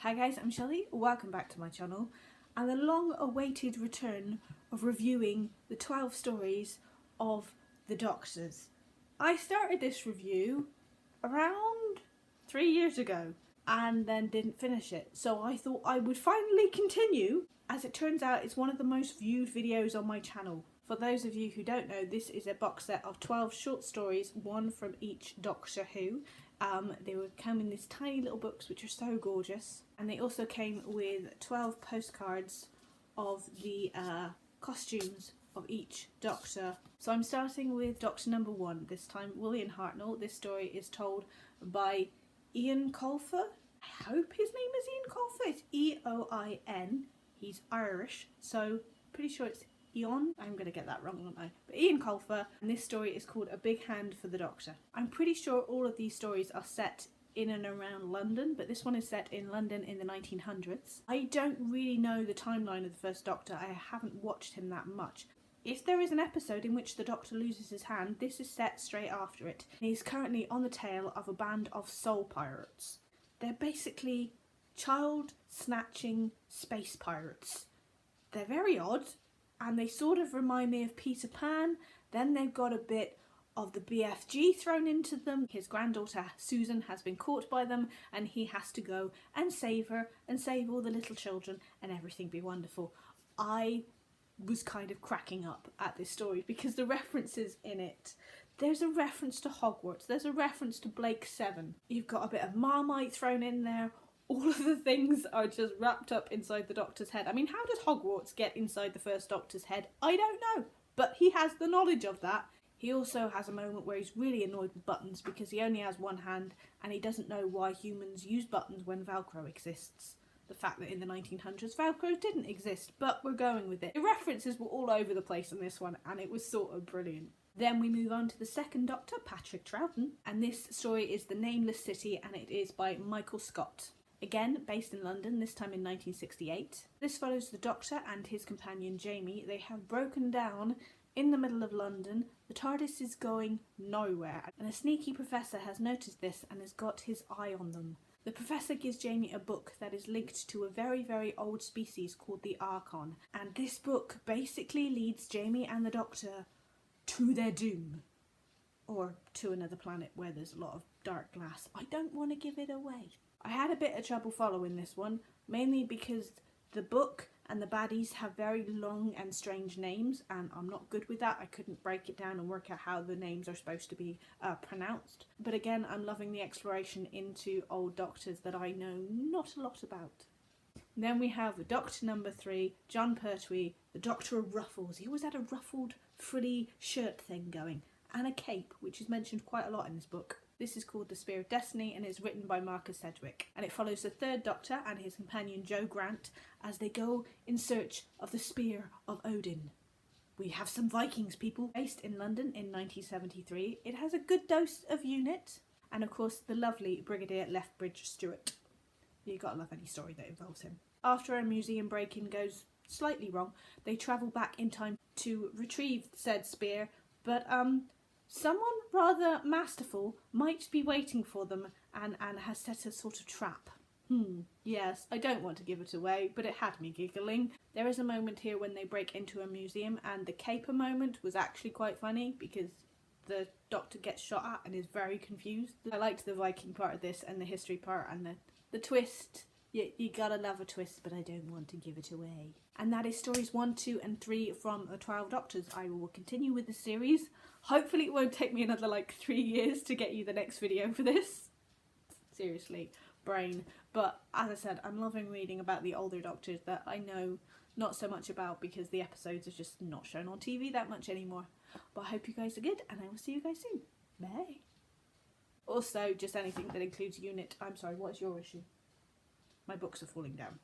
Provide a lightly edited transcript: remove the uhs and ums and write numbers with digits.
Hi guys, I'm Shelley, welcome back to my channel and the long awaited return of reviewing the 12 stories of the Doctors. I started this review around 3 years ago and then didn't finish it, so I thought I would finally continue. As it turns out, it's one of the most viewed videos on my channel. For those of you who don't know, this is a box set of 12 short stories, one from each Doctor Who. They would come in these tiny little books which are so gorgeous, and they also came with 12 postcards of the costumes of each Doctor. So I'm starting with Doctor number 1, this time Willy Hartnell. This story is told by Jon Pertwee. I hope his name is Jon Pertwee. It's E-O-I-N. He's Irish, so pretty sure it's Jon. I'm going to get that wrong, aren't I? But Jon Pertwee, and this story is called A Big Hand for the Doctor. I'm pretty sure all of these stories are set in and around London, but this one is set in London in the 1900s. I don't really know the timeline of the first Doctor. I haven't watched him that much. If there is an episode in which the Doctor loses his hand, this is set straight after it. He's currently on the tail of a band of soul pirates. They're basically child-snatching space pirates. They're very odd, and they sort of remind me of Peter Pan. Then they've got a bit of the BFG thrown into them. His granddaughter Susan has been caught by them, and he has to go and save her and save all the little children and everything be wonderful. I was kind of cracking up at this story because the references in it. There's a reference to Hogwarts, there's a reference to Blake 7. You've got a bit of Marmite thrown in there. All of the things are just wrapped up inside the Doctor's head. I mean, how does Hogwarts get inside the first Doctor's head? I don't know, but he has the knowledge of that. He also has a moment where he's really annoyed with buttons because he only has one hand and he doesn't know why humans use buttons when Velcro exists. The fact that in the 1900s Velcro didn't exist, but we're going with it. The references were all over the place in this one and it was sort of brilliant. Then we move on to the second Doctor, Patrick Troughton, and this story is The Nameless City and it is by Michael Scott. Again, based in London, this time in 1968. This follows the Doctor and his companion Jamie. They have broken down in the middle of London. The TARDIS is going nowhere, and a sneaky professor has noticed this and has got his eye on them. The professor gives Jamie a book that is linked to a very, very old species called the Archon, and this book basically leads Jamie and the Doctor to their doom. Or to another planet where there's a lot of dark glass. I don't want to give it away. I had a bit of trouble following this one, mainly because the book and the baddies have very long and strange names, and I'm not good with that. I couldn't break it down and work out how the names are supposed to be pronounced. But again, I'm loving the exploration into old Doctors that I know not a lot about. Then we have Doctor number 3, Jon Pertwee, the Doctor of Ruffles. He always had a ruffled, frilly shirt thing going, and a cape, which is mentioned quite a lot in this book. This is called The Spear of Destiny and is written by Marcus Sedgwick. And it follows the third Doctor and his companion Jo Grant as they go in search of the Spear of Odin. We have some Vikings, people. Based in London in 1973, it has a good dose of unit. And of course, the lovely Brigadier Lethbridge Stewart. You gotta love any story that involves him. After a museum break-in goes slightly wrong, they travel back in time to retrieve said spear, but someone rather masterful might be waiting for them and has set a sort of trap. Yes, I don't want to give it away, but it had me giggling. There is a moment here when they break into a museum, and the caper moment was actually quite funny because the Doctor gets shot at and is very confused. I liked the Viking part of this and the history part and the twist. You gotta love a twist, but I don't want to give it away. And that is stories 1, 2 and 3 from the 12 Doctors. I will continue with the series. Hopefully it won't take me another 3 years to get you the next video for this. Seriously, brain. But as I said, I'm loving reading about the older Doctors that I know not so much about because the episodes are just not shown on TV that much anymore. But I hope you guys are good and I will see you guys soon. Bye. Also, just anything that includes unit. I'm sorry, what is your issue? My books are falling down.